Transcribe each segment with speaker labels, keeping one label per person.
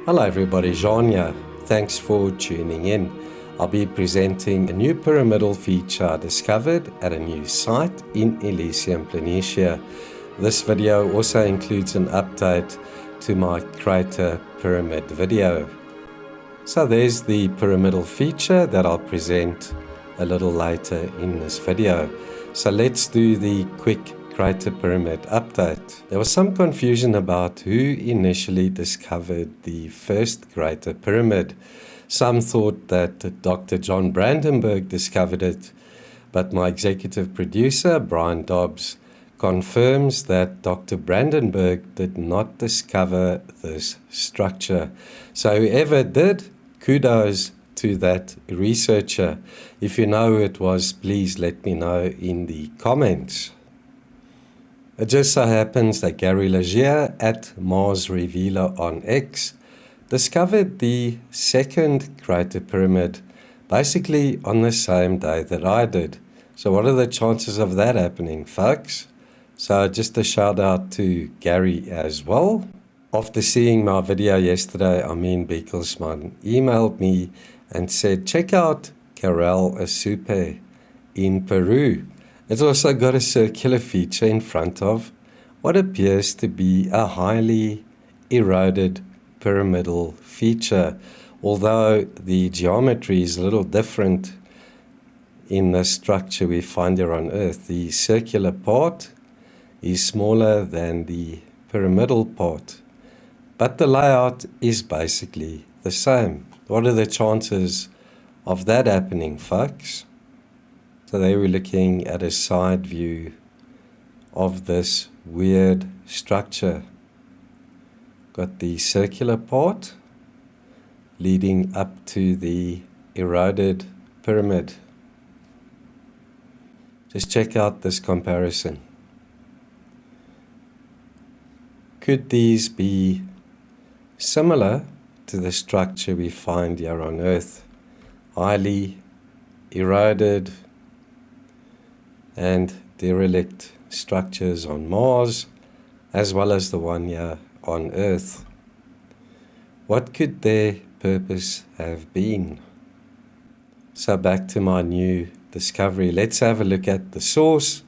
Speaker 1: Hello everybody, Jean here. Thanks for tuning in. I'll be presenting a new pyramidal feature I discovered at a new site in Elysium Planitia. This video also includes an update to my crater pyramid video. So there's the pyramidal feature that I'll present a little later in this video. So let's do the quick crater pyramid update. There was some confusion about who initially discovered the first crater pyramid. Some thought that Dr. John Brandenburg discovered it, but my executive producer, Brian Dobbs, confirms that Dr. Brandenburg did not discover this structure. So whoever did, kudos to that researcher. If you know who it was, please let me know in the comments. It just so happens that Gary Leggiere at Mars Revealer on X discovered the second crater pyramid basically on the same day that I did. So what are the chances of that happening, folks? So just a shout out to Gary as well. After seeing my video yesterday, Amin Beekelsman emailed me and said, check out Corral Asupe in Peru. It's also got a circular feature in front of what appears to be a highly eroded pyramidal feature, although the geometry is a little different in the structure we find here on Earth. The circular part is smaller than the pyramidal part, but the layout is basically the same. What are the chances of that happening, folks? So they were looking at a side view of this weird structure. Got the circular part leading up to the eroded pyramid. Just check out this comparison. Could these be similar to the structure we find here on Earth? Highly eroded and derelict structures on Mars, as well as the one here on Earth. What could their purpose have been? So back to my new discovery. Let's have a look at the source,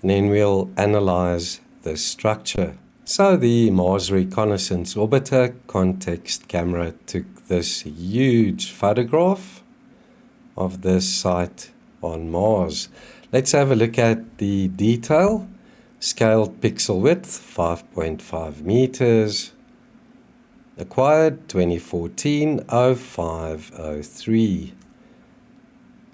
Speaker 1: and then we'll analyze the structure. So the Mars Reconnaissance Orbiter context camera took this huge photograph of this site on Mars. Let's have a look at the detail. Scaled pixel width, 5.5 meters. Acquired 2014-0503.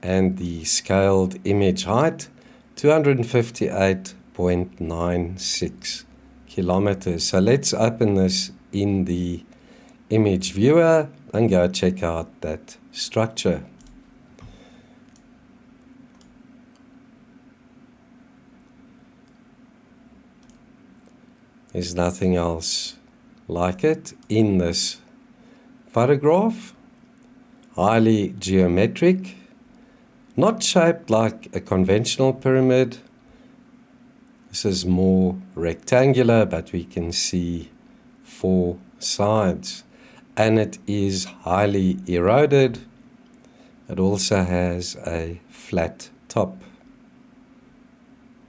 Speaker 1: And the scaled image height, 258.96 kilometers. So let's open this in the image viewer and go check out that structure. There's nothing else like it in this photograph. Highly geometric, not shaped like a conventional pyramid. This is more rectangular, but we can see 4 sides. And it is highly eroded. It also has a flat top.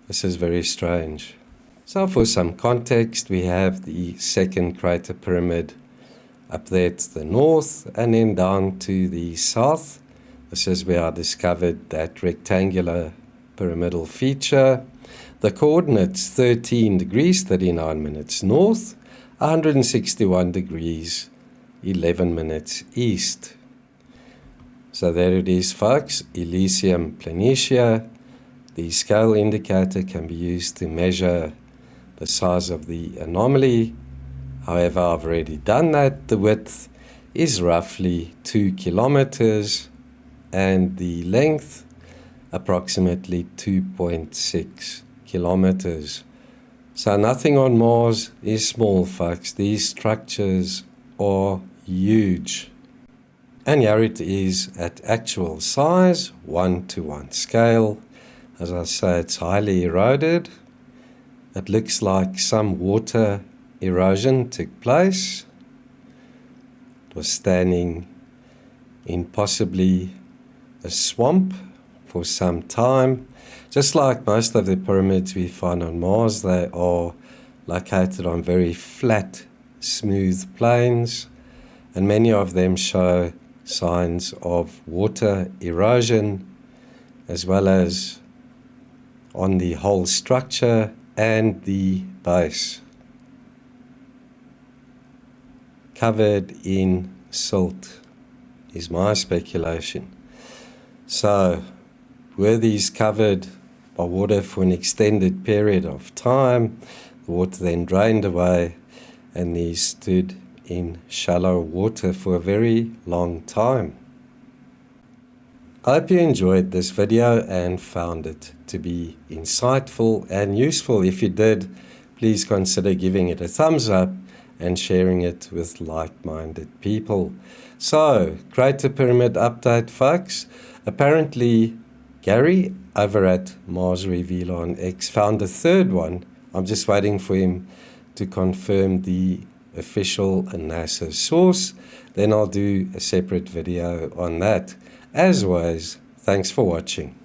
Speaker 1: This is very strange. So for some context, we have the second crater pyramid up there to the north and then down to the south. This is where I discovered that rectangular pyramidal feature. The coordinates 13 degrees 39 minutes north, 161 degrees 11 minutes east. So there it is, folks, Elysium Planitia. The scale indicator can be used to measure the size of the anomaly. However, I've already done that. The width is roughly 2 kilometers and the length approximately 2.6 kilometers. So nothing on Mars is small, folks. These structures are huge. And here it is at actual size, 1:1 scale. As I say, it's highly eroded. It looks like some water erosion took place. It was standing in possibly a swamp for some time. Just like most of the pyramids we find on Mars, they are located on very flat, smooth plains, and many of them show signs of water erosion, as well as on the whole structure and the base, covered in silt, is my speculation. So, were these covered by water for an extended period of time? The water then drained away, and these stood in shallow water for a very long time. I hope you enjoyed this video and found it to be insightful and useful. If you did, please consider giving it a thumbs up and sharing it with like-minded people. So, Greater Pyramid update, folks. Apparently, Gary over at Mars Reveal on X found a third one. I'm just waiting for him to confirm the official NASA source. Then I'll do a separate video on that. As always, thanks for watching.